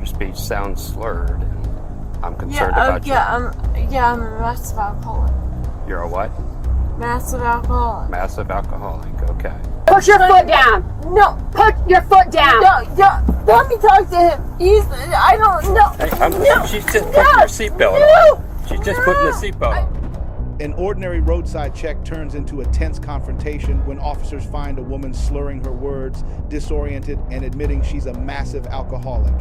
your speech sounds slurred, and I'm concerned about you. I'm a massive alcoholic. You're a what? Massive alcoholic. Massive alcoholic, okay. Put your foot down. No. Put your foot down. No, let me talk to him. I don't know. Hey, she's just putting her seatbelt on. She's just putting the seatbelt on. An ordinary roadside check turns into a tense confrontation when officers find a woman slurring her words, disoriented, and admitting she's a massive alcoholic.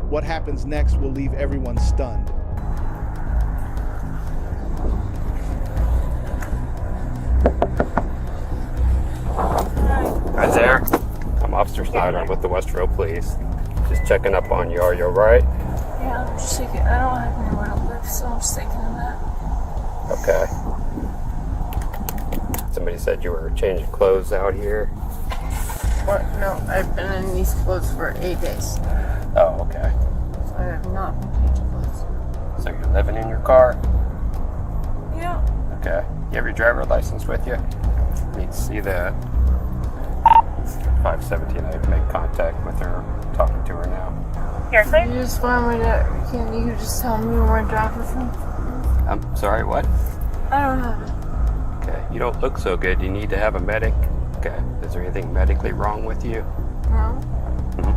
What happens next will leave everyone stunned. Hi there. I'm Officer Snyder. I'm with the Westerville Police. Just checking up on you. Are you alright? Yeah, I'm just taking. I don't have anywhere to live, so I'm just taking a nap. Okay. Somebody said you were changing clothes out here. What? No, I've been in these clothes for 8 days. Oh, okay. So I have not been changing clothes. So you're living in your car? Yeah. Okay. You have your driver's license with you? Need to see that. 517, I make contact with her, talking to her now. Here, sir. You just find me that. Can you just tell me where my driver's license? I'm sorry, what? I don't have it. Okay, you don't look so good. You need to have a medic. Okay, is there anything medically wrong with you? No. Mm-hmm.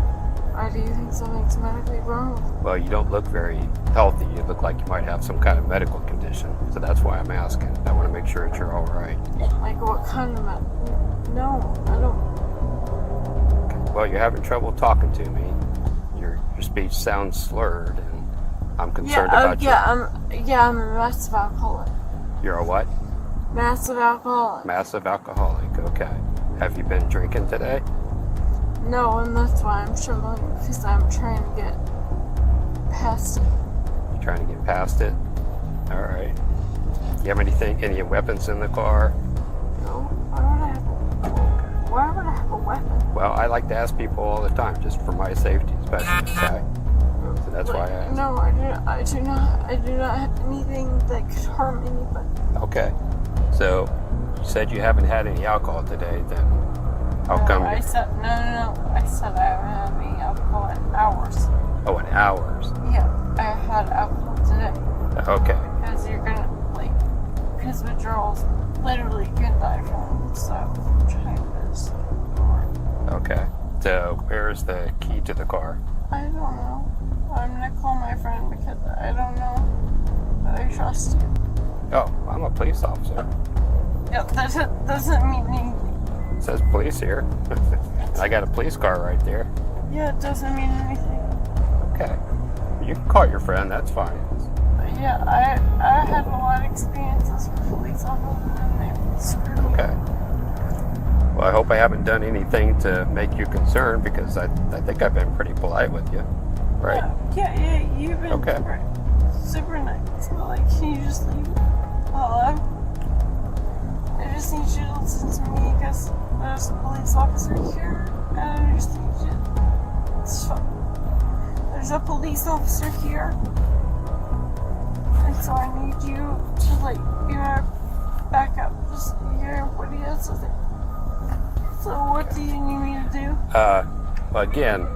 Why do you think something's medically wrong with me? Well, you don't look very healthy. You look like you might have some kind of medical condition. So that's why I'm asking. I want to make sure that you're all right. Like what kind of No, I don't. Okay. Well, you're having trouble talking to me. Your speech sounds slurred, and I'm concerned about you. I'm a massive alcoholic. You're a what? Massive alcoholic. Massive alcoholic, okay. Have you been drinking today? No, and that's why I'm struggling, because I'm trying to get past it. You're trying to get past it? Alright. You have any weapons in the car? No, why would I have a weapon? Well, I like to ask people all the time, just for my safety especially, okay? So that's why I asked. No, I do not have anything that could harm anybody. Okay. So, you said you haven't had any alcohol today, then how come I said I said I haven't had any alcohol in hours. Oh, in hours? Yeah, I had alcohol today. Okay. Because because withdrawals literally can die from, so I'm trying this. Okay. So, where's the key to the car? I don't know. I'm gonna call my friend because I don't know. But I trust you. Oh, I'm a police officer. Yeah, that doesn't mean anything. It says police here. I got a police car right there. Yeah, it doesn't mean anything. Okay. You can call your friend, that's fine. Yeah, I had a lot of experiences with police officers and they screwed me. Okay. Well, I hope I haven't done anything to make you concerned, because I think I've been pretty polite with you. Right? Yeah, you've been Okay. super nice. Like, can you just leave? Hello? I just need you to listen to me because there's a police officer here. And I just need you. There's a police officer here. And so I need you to, back up. Just hear what he has to say. So what do you need me to do? Well, again,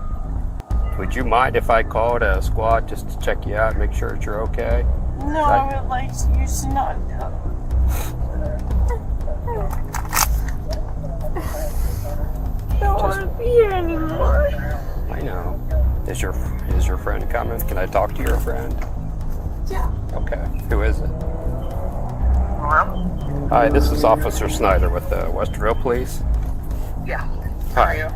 would you mind if I called a squad just to check you out and make sure that you're okay? No, I would like you to not. I don't want to be here anymore. I know. Is your friend coming? Can I talk to your friend? Yeah. Okay. Who is it? Hello? Hi, this is Officer Snyder with the Westerville Police. Yeah. How are you?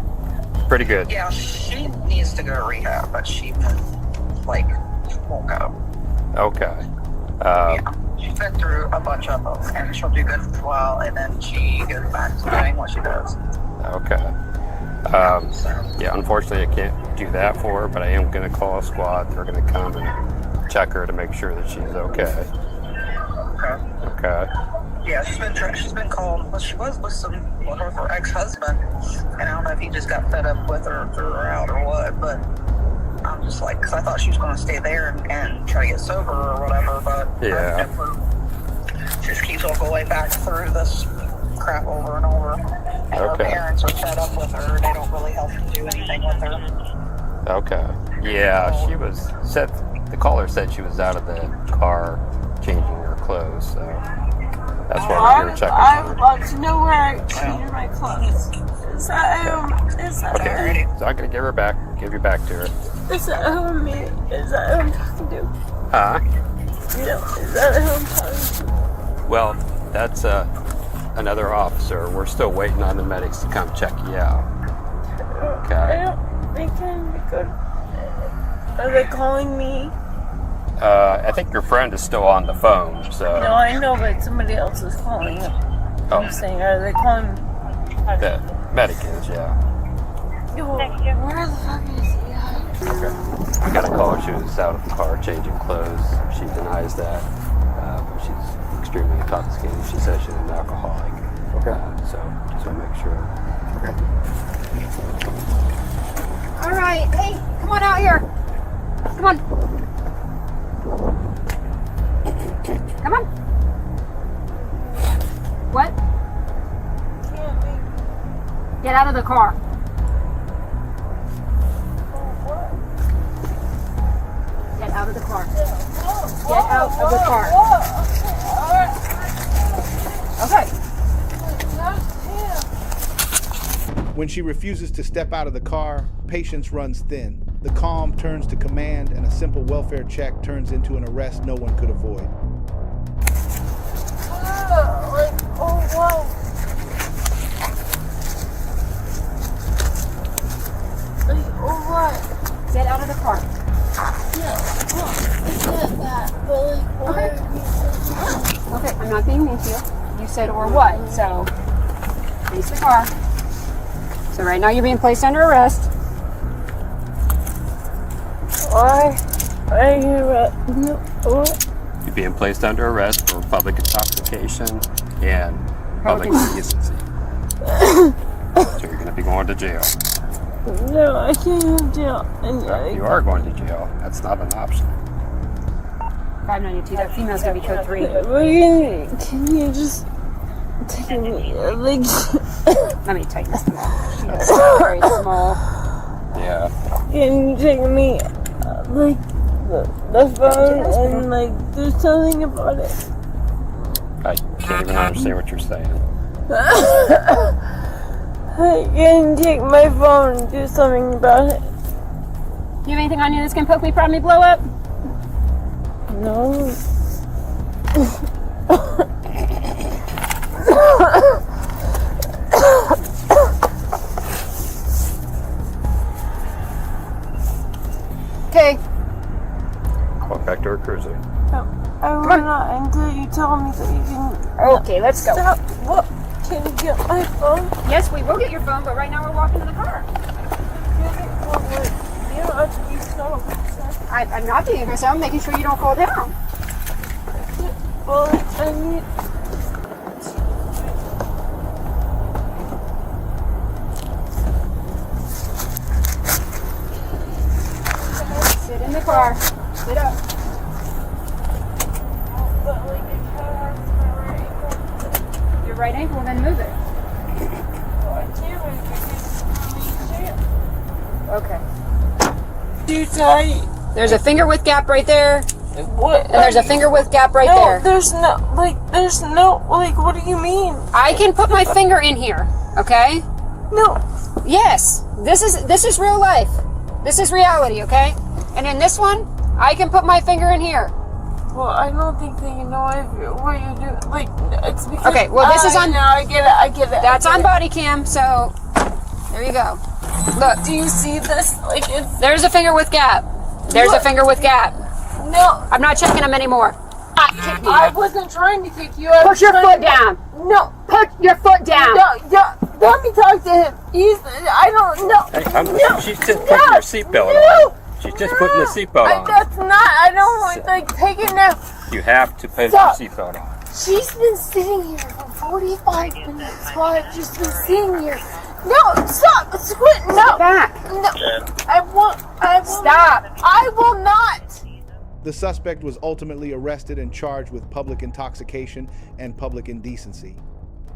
Pretty good. Yeah, she needs to go to rehab, but she won't go. Okay. Yeah. She's been through a bunch of them, and she'll do good for a while, and then she goes back to doing what she does. Okay. Yeah, unfortunately I can't do that for her, but I am going to call a squad. They're going to come and check her to make sure that she's okay. Okay. Okay. Yeah, she's been called. Well, she was with her ex-husband, and I don't know if he just got fed up with her, threw her out or what, but I'm just like, because I thought she was going to stay there and try to get sober or whatever, but yeah, she just keeps on going back through this crap over and over. And her parents are fed up with her. They don't really help her do anything with her. Okay. Yeah, she was said. The caller said she was out of the car changing her clothes, so that's why we were checking. I want to know where I changed my clothes. Is that Okay, so I'm gonna give you back to her. Is that who I'm talking to? Huh? Is that who I'm talking to? Well, that's another officer. We're still waiting on the medics to come check you out. I Okay. don't think I'm good. Are they calling me? I think your friend is still on the phone, so No, I know, but somebody else is calling. Oh. I'm saying, are they calling? the medic is, yeah. Where the fuck is he at? Okay. We got a call. She was out of the car changing clothes. She denies that, but she's extremely intoxicated. She says she's an alcoholic. Okay. So just want to make sure. Okay. All right. Hey, come on out here. Come on. Come on. What? Get out of the car. Get out of the car. Get out of the car. Okay. When she refuses to step out of the car, patience runs thin. The calm turns to command, and a simple welfare check turns into an arrest no one could avoid. Get out of the car. Okay, I'm not being mean to you. You said or what, so face the car. So right now you're being placed under arrest. Why? You're being placed under arrest for public intoxication and public indecency. So you're going to be going to jail. No, I can't have jail. You are going to jail. That's not an option. 592. That female's gonna be code 3. Can you just take me? Like, Let me tighten this small. She is very small. Yeah. can you take me? Like the phone and like do something about it. I can't even understand what you're saying. Can you take my phone and do something about it? You have anything on you that's gonna poke me, prod me, blow up? No. Okay. Walk back to her cruiser. I will not until you tell me that you can. Okay, let's go. Stop. What? Can you get my phone? Yes, we will get your phone, but right now we're walking to the car. You don't have to be so. I'm not being aggressive. I'm making sure you don't fall down. Well, I need. Sit in the car. Sit up. But like, it kind of hurts my right ankle. Your right ankle, then move it. So I can't move it because I'm Okay. too tight. There's a finger width gap right there, What? and there's a finger width gap right No, there. there's no, what do you mean? I can put my finger in here, okay? No. Yes. This is real life. This is reality, okay? And in this one, I can put my finger in here. Well, I don't think that you know what you do. Like, it's because. Okay, well, this is on. No, I get it. That's on Bodycam, so there you go. Look, Do you see this? Like, it's. there's a finger width gap. There's a What? finger width gap. No. I'm not checking them anymore. Kick me. I wasn't trying to kick you. Put your foot down. No. Put your foot down. No, let me talk to him. I don't know. Hey, she's just putting her seatbelt on. She's just putting the seatbelt on. That's not. I don't want, like, taking that. You have to put Stop. your seatbelt on. She's been sitting here for 45 minutes while I've just been sitting here. No, stop. Quit. No. Back. No. I won't. Stop. I will not. The suspect was ultimately arrested and charged with public intoxication and public indecency.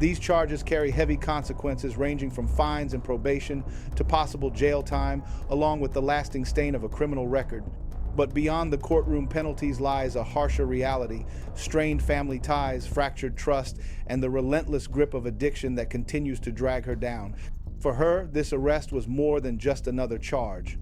These charges carry heavy consequences ranging from fines and probation to possible jail time, along with the lasting stain of a criminal record. But beyond the courtroom penalties lies a harsher reality: strained family ties, fractured trust, and the relentless grip of addiction that continues to drag her down. For her, this arrest was more than just another charge.